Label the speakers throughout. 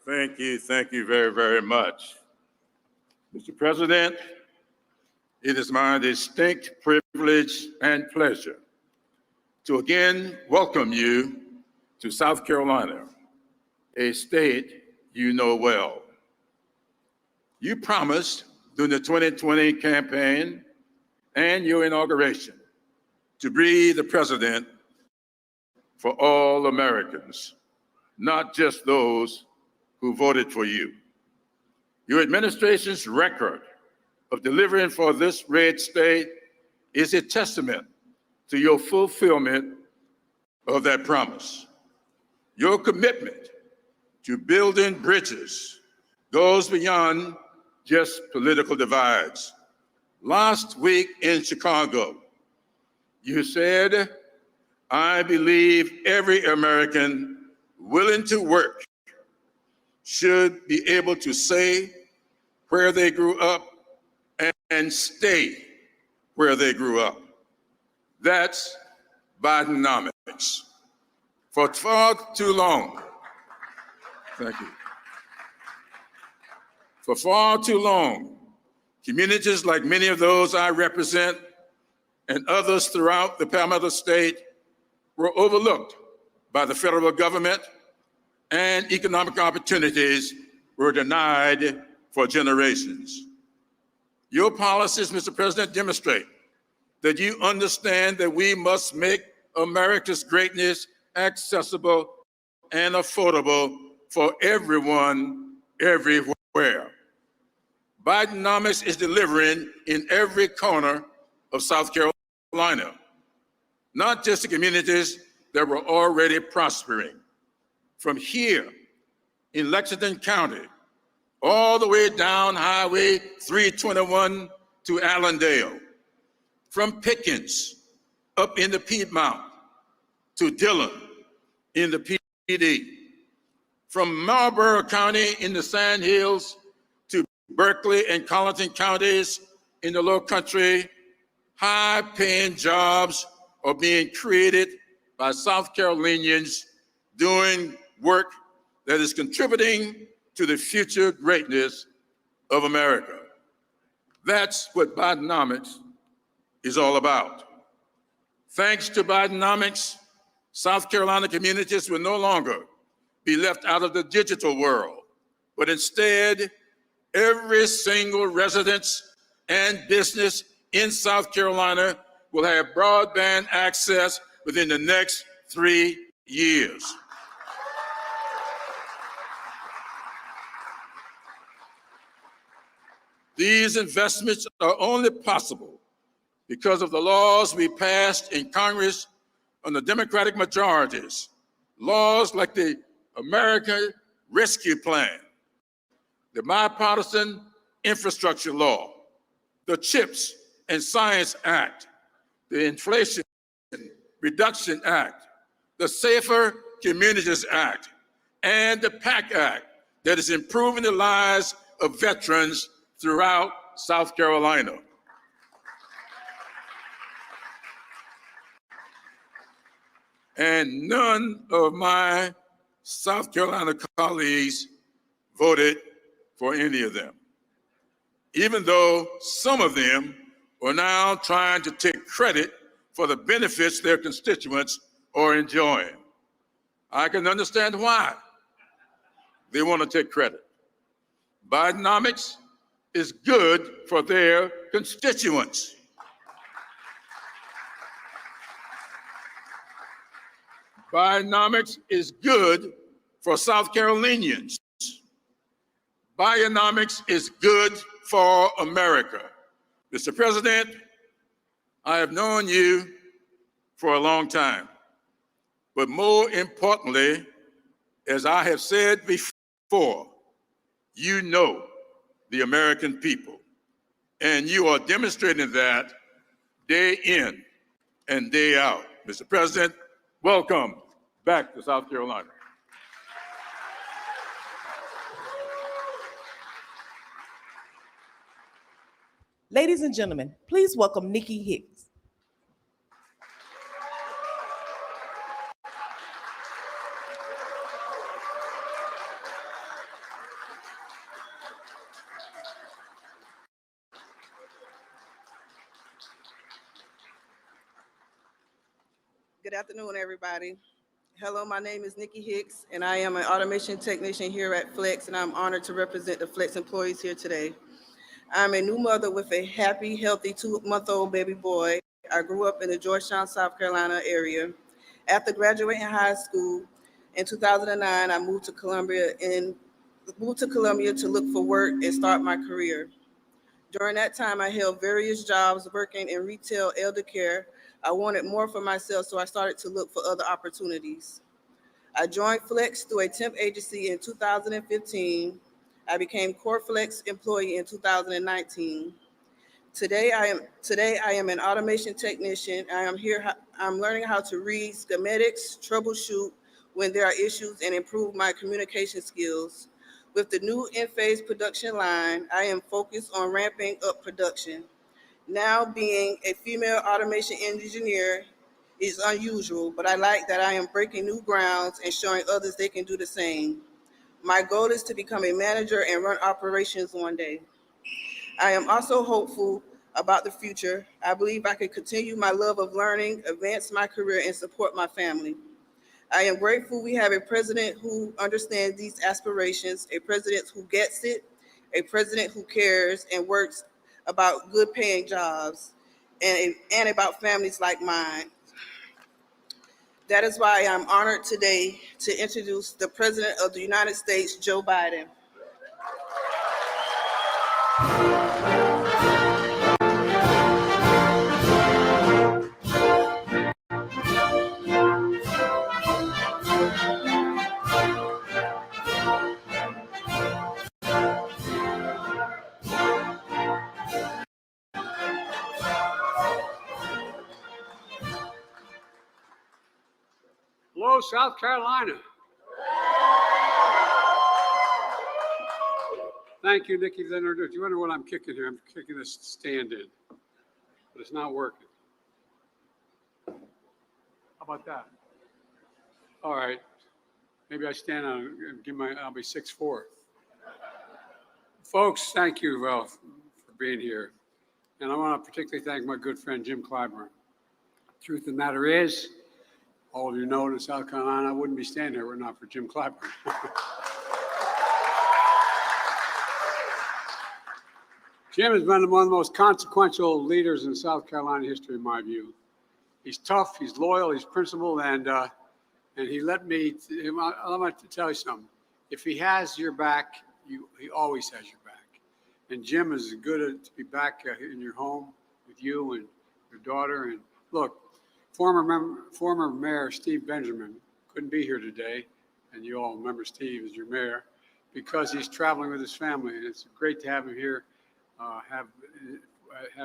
Speaker 1: Thank you very, very much. Mr. President, it is my distinct privilege and pleasure to again welcome you to South Carolina, a state you know well. You promised during the 2020 campaign and your inauguration to be the president for all Americans, not just those who voted for you. Your administration's record of delivering for this red state is a testament to your fulfillment of that promise. Your commitment to building bridges goes beyond just political divides. Last week in Chicago, you said, "I believe every American willing to work should be able to say where they grew up and stay where they grew up." That's Bidenomics. For far too long, thank you. For far too long, communities like many of those I represent and others throughout the Palmetto State were overlooked by the federal government, and economic opportunities were denied for generations. Your policies, Mr. President, demonstrate that you understand that we must make America's greatness accessible and affordable for everyone, everywhere. Bidenomics is delivering in every corner of South Carolina, not just the communities that were already prospering. From here in Lexington County, all the way down Highway 321 to Allendale, from Pickens up in the Piedmont to Dillon in the PD, from Marlborough County in the Sand Hills to Berkeley and Colleton counties in the Low Country, high-paying jobs are being created by South Carolinians doing work that is contributing to the future greatness of America. That's what Bidenomics is all about. Thanks to Bidenomics, South Carolina communities will no longer be left out of the digital world, but instead, every single residence and business in South Carolina will have broadband access within the next 3 years. These investments are only possible because of the laws we passed in Congress under Democratic majorities, laws like the American Rescue Plan, the Bipartisan Infrastructure Law, the CHIPS and Science Act, the Inflation Reduction Act, the Safer Communities Act, and the PACT Act that is improving the lives of veterans throughout South Carolina. And none of my South Carolina colleagues voted for any of them, even though some of them are now trying to take credit for the benefits their constituents are enjoying. I can understand why they want to take credit. Bidenomics is good for their constituents. Bidenomics is good for South Carolinians. Bidenomics is good for America. Mr. President, I have known you for a long time, but more importantly, as I have said before, you know the American people, and you are demonstrating that day in and day out. Mr. President, welcome back to South Carolina.
Speaker 2: Ladies and gentlemen, please welcome Nikki Hicks.
Speaker 3: Good afternoon, everybody. Hello, my name is Nikki Hicks, and I am an automation technician here at Flex, and I'm honored to represent the Flex employees here today. I'm a new mother with a happy, healthy 2-month-old baby boy. I grew up in the Georgetown, South Carolina area. After graduating high school in 2009, I moved to Columbia to look for work and start my career. During that time, I held various jobs working in retail elder care. I wanted more for myself, so I started to look for other opportunities. I joined Flex through a temp agency in 2015. I became Core Flex employee in 2019. Today I am an automation technician. I'm learning how to read schematics, troubleshoot when there are issues, and improve my communication skills. With the new in-phase production line, I am focused on ramping up production. Now, being a female automation engineer is unusual, but I like that I am breaking new grounds and showing others they can do the same. My goal is to become a manager and run operations one day. I am also hopeful about the future. I believe I can continue my love of learning, advance my career, and support my family. I am grateful we have a president who understands these aspirations, a president who gets it, a president who cares and works about good paying jobs, and about families like mine. That is why I'm honored today to introduce the President of the United States, Joe Biden.
Speaker 4: Hello, South Carolina. Thank you, Nikki, for the introduction. You wonder what I'm kicking here? I'm kicking this stand in, but it's not working. How about that? All right. Maybe I stand on and I'll be 6'4". Folks, thank you for being here. And I want to particularly thank my good friend, Jim Clyburn. Truth of the matter is, all of you know in South Carolina, I wouldn't be standing here were it not for Jim Clyburn. Jim has been one of the most consequential leaders in South Carolina history, in my view. He's tough, he's loyal, he's principled, and he let me. I'm going to tell you something. If he has your back, he always has your back. And Jim is good to be back in your home with you and your daughter. And look, former Mayor Steve Benjamin couldn't be here today, and you all remember Steve as your mayor because he's traveling with his family, and it's great to have him here. Have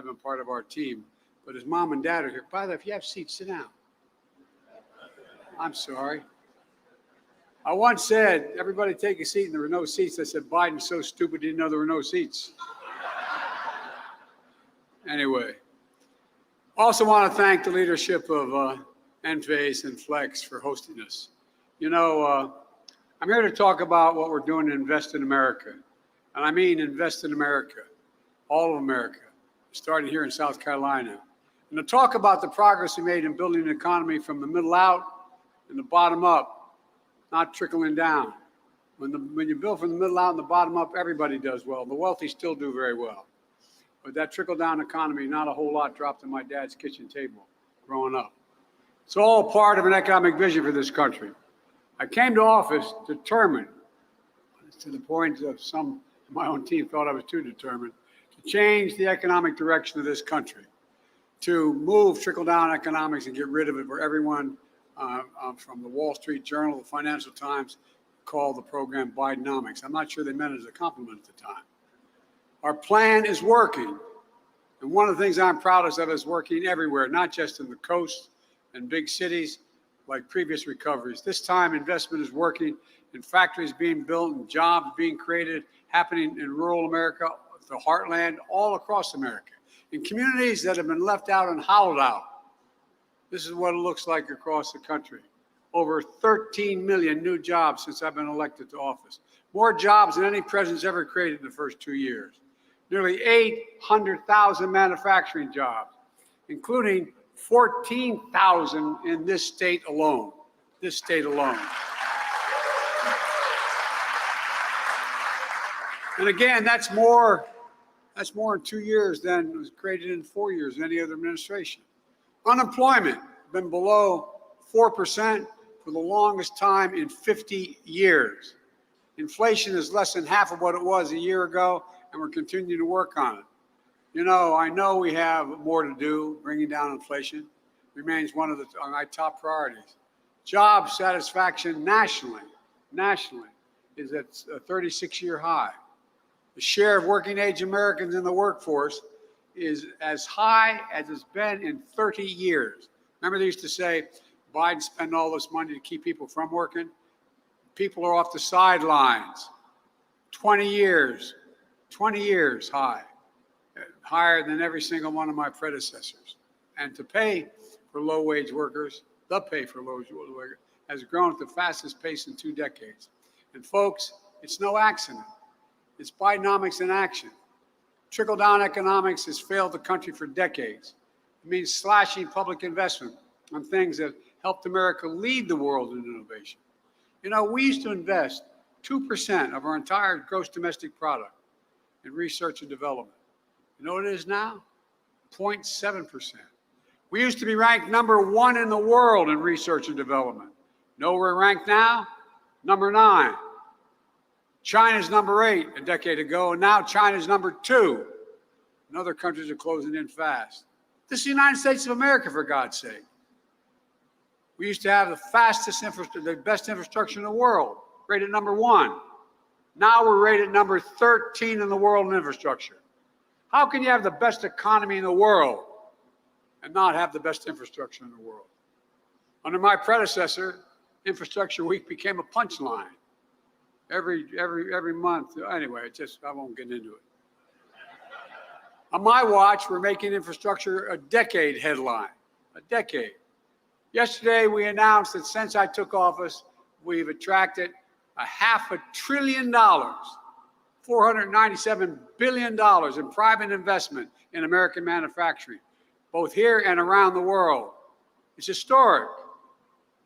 Speaker 4: him part of our team. But his mom and dad are here. By the way, if you have seats, sit down. I'm sorry. I once said, everybody take a seat, and there were no seats. I said, Biden's so stupid he didn't know there were no seats. Anyway, also want to thank the leadership of Enphase and Flex for hosting us. You know, I'm here to talk about what we're doing to invest in America. And I mean invest in America. All of America, starting here in South Carolina. And to talk about the progress we made in building an economy from the middle out and the bottom up, not trickling down. When you build from the middle out and the bottom up, everybody does well. The wealthy still do very well. But that trickle-down economy, not a whole lot dropped on my dad's kitchen table growing up. It's all part of an economic vision for this country. I came to office determined, to the point that some of my own team thought I was too determined, to change the economic direction of this country, to move trickle-down economics and get rid of it where everyone from the Wall Street Journal, the Financial Times, called the program Bidenomics. I'm not sure they meant it as a compliment at the time. Our plan is working. And one of the things I'm proudest of is working everywhere, not just in the coast and big cities like previous recoveries. This time, investment is working in factories being built and jobs being created, happening in rural America, the heartland, all across America, in communities that have been left out and hollowed out. This is what it looks like across the country. Over 13 million new jobs since I've been elected to office. More jobs than any president's ever created in the first 2 years. Nearly 800,000 manufacturing jobs, including 14,000 in this state alone. This state alone. And again, that's more in 2 years than was created in 4 years in any other administration. Unemployment been below 4% for the longest time in 50 years. Inflation is less than half of what it was a year ago, and we're continuing to work on it. You know, I know we have more to do. Bringing down inflation remains one of my top priorities. Job satisfaction nationally is at a 36-year high. The share of working age Americans in the workforce is as high as it's been in 30 years. Remember they used to say, Biden spent all this money to keep people from working? People are off the sidelines. 20 years high, higher than every single one of my predecessors. And to pay for low-wage workers, the pay for low-wage workers, has grown at the fastest pace in 2 decades. And folks, it's no accident. It's Bidenomics in action. Trickle-down economics has failed the country for decades. It means slashing public investment on things that helped America lead the world in innovation. You know, we used to invest 2% of our entire gross domestic product in research and development. You know what it is now? 0.7%. We used to be ranked #1 in the world in research and development. You know where we're ranked now? #9. China's #8 a decade ago, and now China's #2. And other countries are closing in fast. This is the United States of America, for God's sake. We used to have the best infrastructure in the world, rated #1. Now we're rated #13 in the world in infrastructure. How can you have the best economy in the world and not have the best infrastructure in the world? Under my predecessor, Infrastructure Week became a punchline. Every month. Anyway, I won't get into it. On my watch, we're making infrastructure a decade headline. A decade. Yesterday, we announced that since I took office, we've attracted $500 billion, $497 billion in private investment in American manufacturing, both here and around the world. It's historic.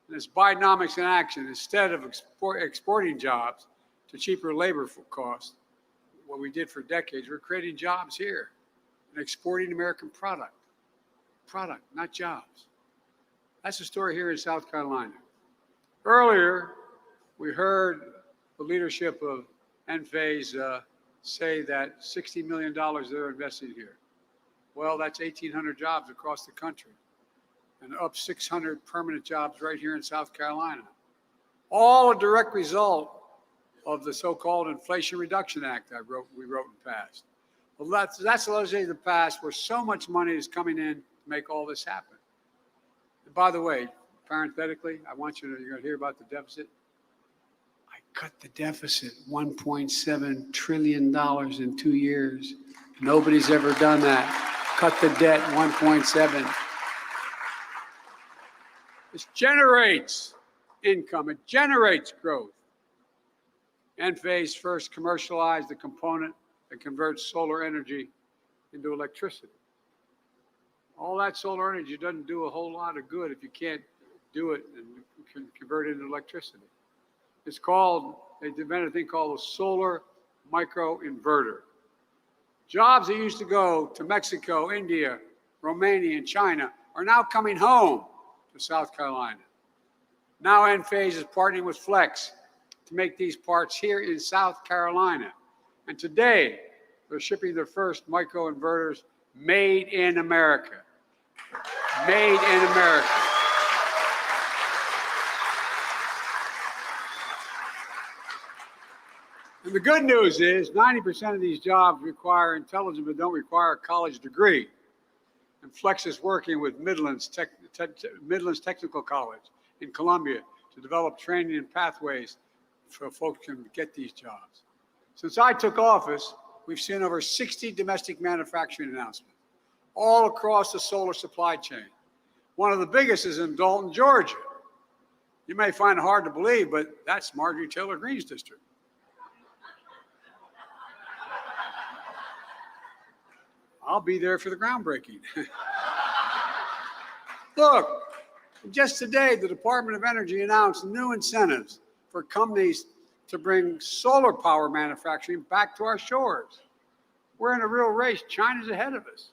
Speaker 4: And it's Bidenomics in action. Instead of exporting jobs to cheaper labor costs, what we did for decades, we're creating jobs here and exporting American product, not jobs. That's the story here in South Carolina. Earlier, we heard the leadership of Enphase say that $60 million they're investing here. Well, that's 1,800 jobs across the country and up 600 permanent jobs right here in South Carolina. All a direct result of the so-called Inflation Reduction Act we wrote and passed. Well, that's the legislation in the past where so much money is coming in to make all this happen. And by the way, parenthetically, you're going to hear about the deficit. I cut the deficit $1.7 trillion in 2 years. Nobody's ever done that. Cut the debt 1.7. This generates income. It generates growth. Enphase first commercialized the component that converts solar energy into electricity. All that solar energy doesn't do a whole lot of good if you can't do it and convert it into electricity. It's called, they invented a thing called a solar microinverter. Jobs that used to go to Mexico, India, Romania, and China are now coming home to South Carolina. Now Enphase is partnering with Flex to make these parts here in South Carolina. And today, they're shipping their first microinverters made in America. Made in America. And the good news is 90% of these jobs require intelligence but don't require a college degree. And Flex is working with Midlands Technical College in Columbia to develop training and pathways so folks can get these jobs. Since I took office, we've seen over 60 domestic manufacturing announcements all across the solar supply chain. One of the biggest is in Dalton, Georgia. You may find it hard to believe, but that's Marjorie Taylor Greene's district. I'll be there for the groundbreaking. Look, just today, the Department of Energy announced new incentives for companies to bring solar power manufacturing back to our shores. We're in a real race. China's ahead of us.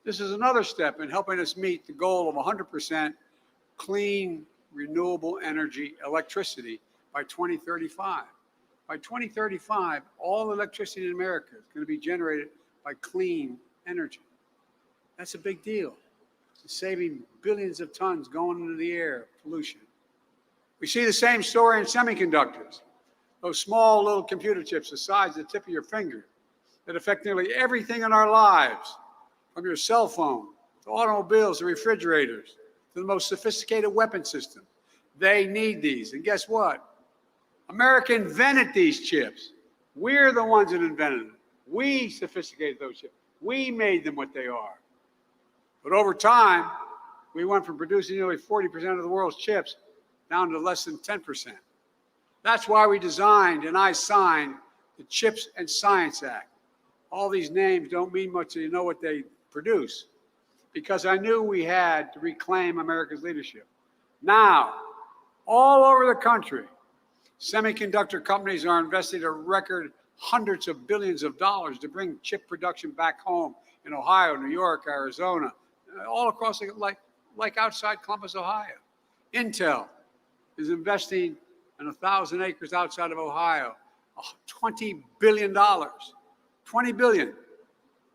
Speaker 4: This is another step in helping us meet the goal of 100% clean, renewable energy electricity by 2035. By 2035, all electricity in America is going to be generated by clean energy. That's a big deal. It's saving billions of tons going into the air, pollution. We see the same story in semiconductors. Those small little computer chips the size of the tip of your finger that affect nearly everything in our lives, from your cell phone to automobiles to refrigerators to the most sophisticated weapon system. They need these. And guess what? America invented these chips. We're the ones that invented them. We sophisticated those chips. We made them what they are. But over time, we went from producing nearly 40% of the world's chips down to less than 10%. That's why we designed and I signed the Chips and Science Act. All these names don't mean much till you know what they produce, because I knew we had to reclaim America's leadership. Now, all over the country, semiconductor companies are investing a record hundreds of billions of dollars to bring chip production back home in Ohio, New York, Arizona, all across, like outside Columbus, Ohio. Intel is investing in 1,000 acres outside of Ohio, $20 billion. $20 billion.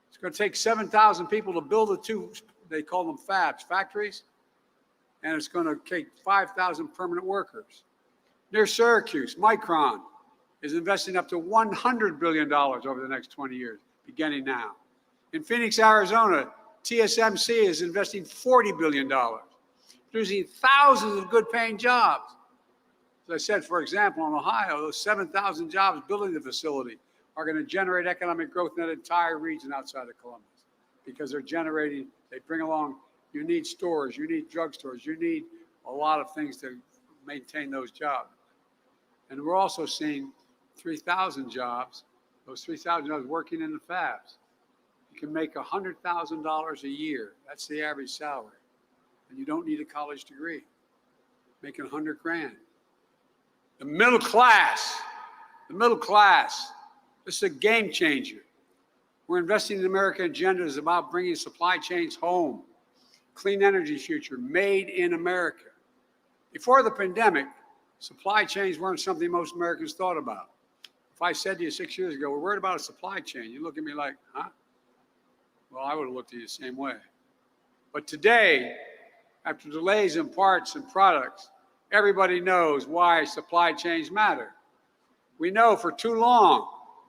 Speaker 4: It's going to take 7,000 people to build the two, they call them fabs, factories, and it's going to take 5,000 permanent workers. Near Syracuse, Micron is investing up to $100 billion over the next 20 years, beginning now. In Phoenix, Arizona, TSMC is investing $40 billion, producing thousands of good-paying jobs. As I said, for example, in Ohio, those 7,000 jobs building the facility are going to generate economic growth in that entire region outside of Columbus, because they're generating, they bring along, you need stores, you need drugstores, you need a lot of things to maintain those jobs. And we're also seeing 3,000 jobs, those 3,000 jobs working in the fabs. You can make $100,000 a year. That's the average salary. And you don't need a college degree. Making 100 grand. The middle class, this is a game changer. We're investing in the American agenda is about bringing supply chains home. Clean energy future, made in America. Before the pandemic, supply chains weren't something most Americans thought about. If I said to you 6 years ago, we're worried about a supply chain, you look at me like, huh? Well, I would have looked at you the same way. But today, after delays in parts and products, everybody knows why supply chains matter. We know for too long,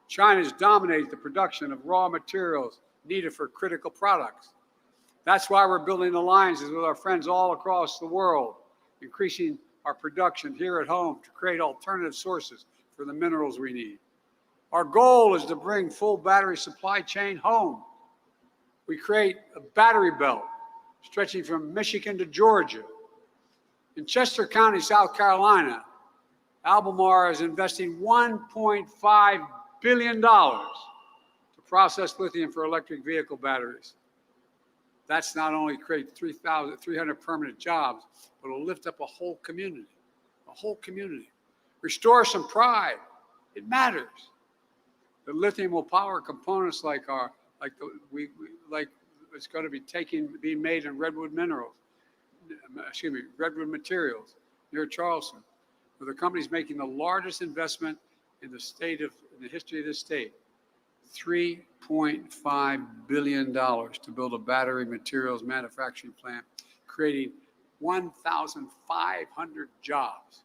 Speaker 4: China's dominated the production of raw materials needed for critical products. That's why we're building alliances with our friends all across the world, increasing our production here at home to create alternative sources for the minerals we need. Our goal is to bring full battery supply chain home. We create a battery belt stretching from Michigan to Georgia. In Chester County, South Carolina, Albemarle is investing $1.5 billion to process lithium for electric vehicle batteries. That's not only create 300 permanent jobs, but it'll lift up a whole community. Restore some pride. It matters. The lithium will power components like it's going to be being made in redwood materials near Charleston, where the company's making the largest investment in the history of this state. $3.5 billion to build a battery materials manufacturing plant, creating 1,500 jobs.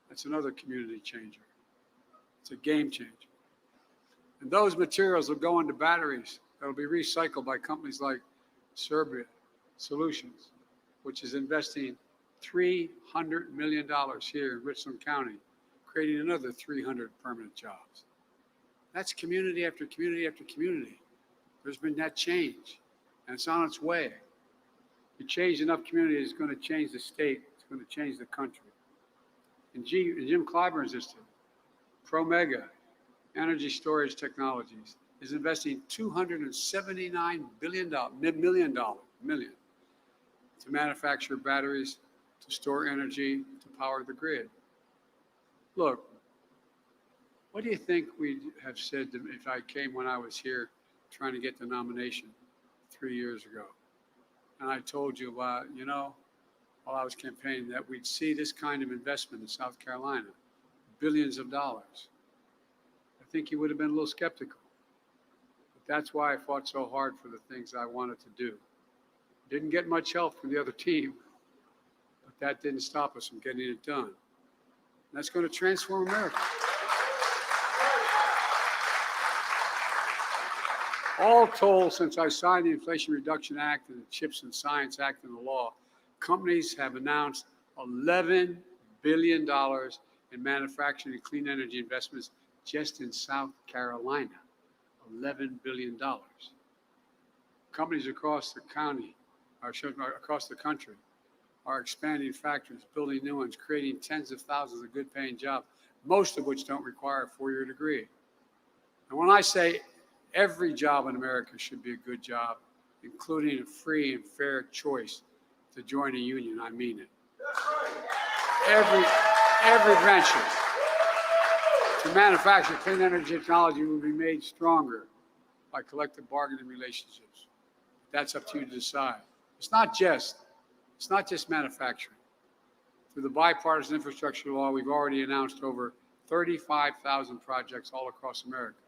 Speaker 4: That's another community changer. It's a game changer. And those materials will go into batteries that will be recycled by companies like Serbia Solutions, which is investing $300 million here in Richland County, creating another 300 permanent jobs. That's community after community after community. There's been that change, and it's on its way. You change enough communities, it's going to change the state, it's going to change the country. And Jim Clyburn's Institute, Promega Energy Storage Technologies, is investing $279 million to manufacture batteries, to store energy, to power the grid. Look, what do you think we have said if I came when I was here trying to get the nomination 3 years ago? And I told you about, while I was campaigning, that we'd see this kind of investment in South Carolina, billions of dollars. I think you would have been a little skeptical. But that's why I fought so hard for the things I wanted to do. Didn't get much help from the other team, but that didn't stop us from getting it done. And that's going to transform America. All told, since I signed the Inflation Reduction Act and the CHIPS and Science Act and the law, companies have announced $11 billion in manufacturing and clean energy investments just in South Carolina. $11 billion. Companies across the country are expanding factories, building new ones, creating tens of thousands of good paying jobs, most of which don't require a 4-year degree. And when I say every job in America should be a good job, including a free and fair choice to join a union, I mean it. Every venture to manufacture clean energy technology will be made stronger by collective bargaining relationships. That's up to you to decide. It's not just manufacturing. Through the bipartisan infrastructure law, we've already announced over 35,000 projects all across America,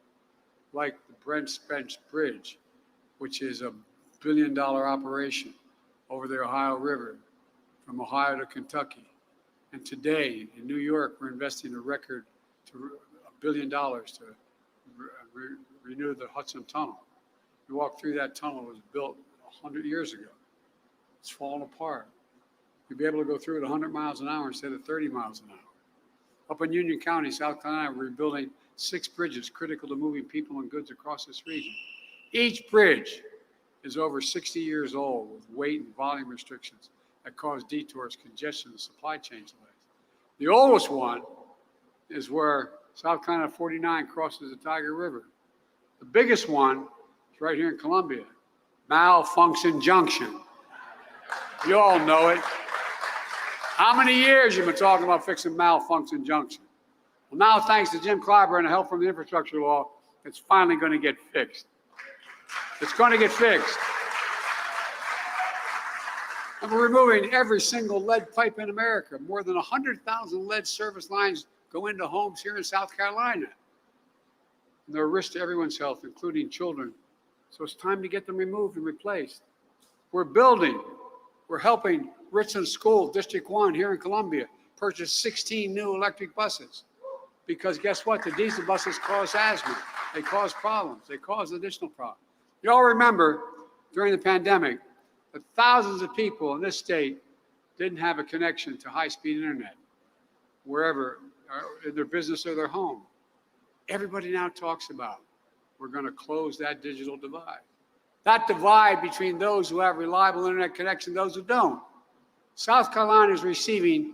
Speaker 4: like the Brent Spence Bridge, which is a $1 billion operation over the Ohio River from Ohio to Kentucky. And today in New York, we're investing a record to $1 billion to renew the Hudson Tunnel. You walk through that tunnel, it was built 100 years ago. It's fallen apart. You'll be able to go through it 100 miles an hour instead of 30 miles an hour. Up in Union County, South Carolina, we're building 6 bridges critical to moving people and goods across this region. Each bridge is over 60 years old with weight and volume restrictions that cause detours, congestion, and supply chain delays. The oldest one is where South Carolina 49 crosses the Tiger River. The biggest one is right here in Columbia, Malfunction Junction. You all know it. How many years you've been talking about fixing Malfunction Junction? Well, now, thanks to Jim Clyburn and help from the infrastructure law, it's finally going to get fixed. It's going to get fixed. And we're removing every single lead pipe in America. More than 100,000 lead service lines go into homes here in South Carolina. And they're a risk to everyone's health, including children. So it's time to get them removed and replaced. We're helping Richland School, District 1 here in Columbia, purchase 16 new electric buses. Because guess what? The diesel buses cause asthma. They cause problems. They cause additional problems. You all remember during the pandemic that thousands of people in this state didn't have a connection to high-speed internet wherever, in their business or their home. Everybody now talks about we're going to close that digital divide. That divide between those who have reliable internet connection and those who don't. South Carolina is receiving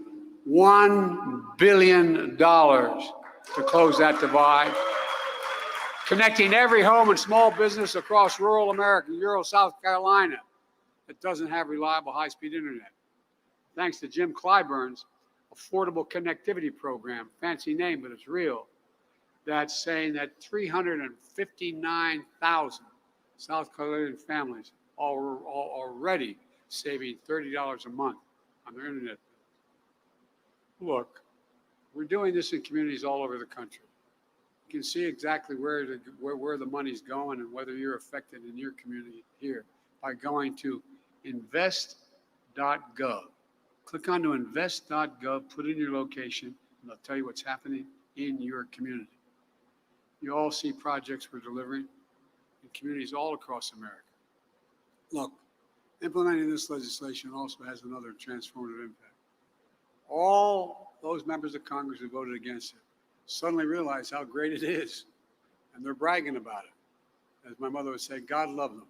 Speaker 4: $1 billion to close that divide, connecting every home and small business across rural America, rural South Carolina, that doesn't have reliable high-speed internet. Thanks to Jim Clyburn's Affordable Connectivity Program, fancy name, but it's real, that's saying that 359,000 South Carolinian families are already saving $30 a month on their internet bill. Look, we're doing this in communities all over the country. You can see exactly where the money's going and whether you're affected in your community here by going to invest.gov. Click on to invest.gov, put in your location, and they'll tell you what's happening in your community. You all see projects we're delivering in communities all across America. Look, implementing this legislation also has another transformative impact. All those members of Congress who voted against it suddenly realize how great it is, and they're bragging about it. As my mother would say, God love them.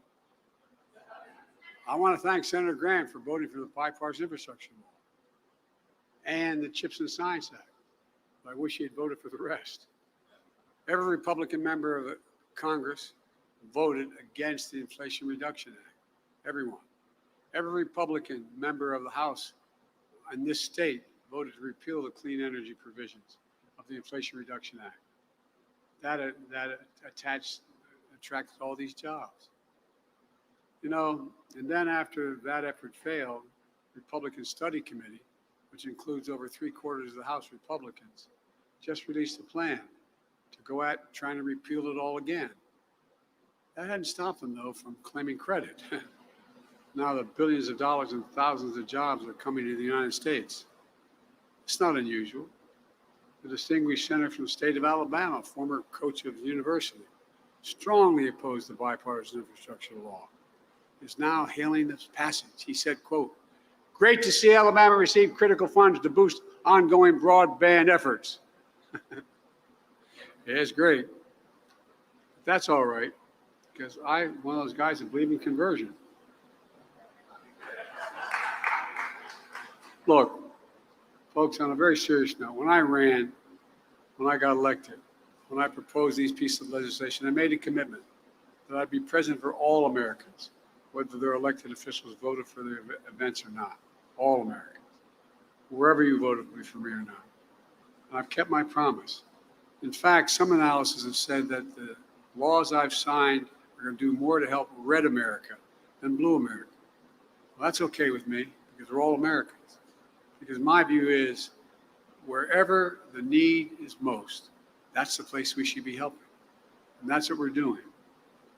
Speaker 4: I want to thank Senator Graham for voting for the bipartisan infrastructure law and the CHIPS and Science Act. I wish he had voted for the rest. Every Republican member of the Congress voted against the Inflation Reduction Act. Everyone. Every Republican member of the House in this state voted to repeal the clean energy provisions of the Inflation Reduction Act. That attracted all these jobs. You know, and then after that effort failed, Republican Study Committee, which includes over 3/4 of the House Republicans, just released a plan to go at trying to repeal it all again. That hadn't stopped them, though, from claiming credit. Now the billions of dollars and thousands of jobs are coming to the United States. It's not unusual. The distinguished senator from the state of Alabama, former coach of the university, strongly opposed the bipartisan infrastructure law, is now hailing this passage. He said, quote, "Great to see Alabama receive critical funds to boost ongoing broadband efforts." Yeah, it's great. That's all right, because I'm one of those guys that believe in conversion. Look, folks, on a very serious note, when I got elected, when I proposed these pieces of legislation, I made a commitment that I'd be present for all Americans, whether their elected officials voted for the events or not. All Americans, wherever you voted for me or not. And I've kept my promise. In fact, some analysis has said that the laws I've signed are going to do more to help red America than blue America. Well, that's okay with me, because we're all Americans. Because my view is, wherever the need is most, that's the place we should be helping. And that's what we're doing.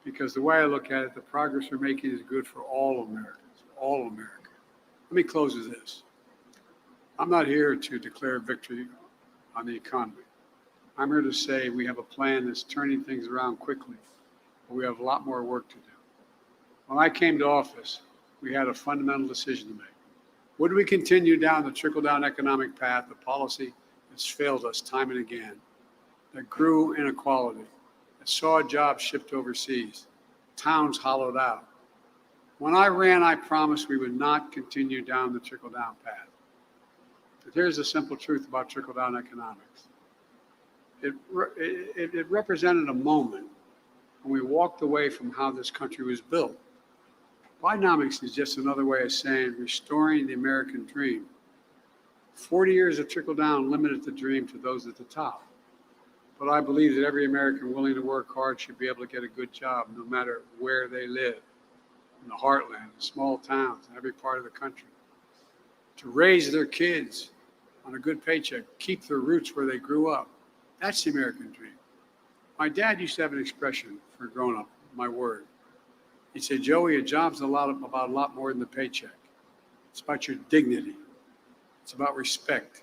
Speaker 4: Because the way I look at it, the progress we're making is good for all Americans, all of America. Let me close with this. I'm not here to declare victory on the economy. I'm here to say we have a plan that's turning things around quickly, but we have a lot more work to do. When I came to office, we had a fundamental decision to make. Would we continue down the trickle-down economic path, the policy that's failed us time and again, that grew inequality, that saw jobs shipped overseas, towns hollowed out? When I ran, I promised we would not continue down the trickle-down path. But here's the simple truth about trickle-down economics. It represented a moment when we walked away from how this country was built. Bidenomics is just another way of saying restoring the American dream. 40 years of trickle-down limited the dream to those at the top. But I believe that every American willing to work hard should be able to get a good job no matter where they live, in the heartland, in small towns, in every part of the country. To raise their kids on a good paycheck, keep their roots where they grew up. That's the American dream. My dad used to have an expression for growing up, my word. He said, "Joey, a job's about a lot more than the paycheck. It's about your dignity. It's about respect.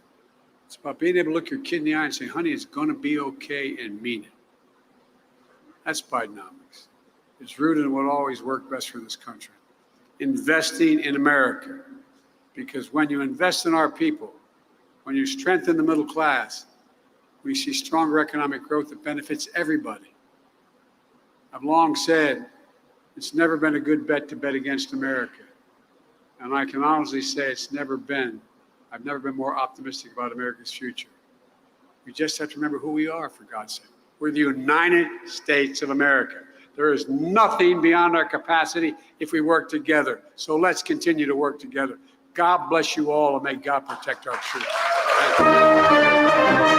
Speaker 4: It's about being able to look your kid in the eye and say, honey, it's going to be okay, and mean it." That's Bidenomics. It's rooted in what always worked best for this country. Investing in America. Because when you invest in our people, when you strengthen the middle class, we see stronger economic growth that benefits everybody. I've long said it's never been a good bet to bet against America. And I can honestly say I've never been more optimistic about America's future. We just have to remember who we are, for God's sake. We're the United States of America. There is nothing beyond our capacity if we work together. So let's continue to work together. God bless you all, and may God protect our truth. Thank you.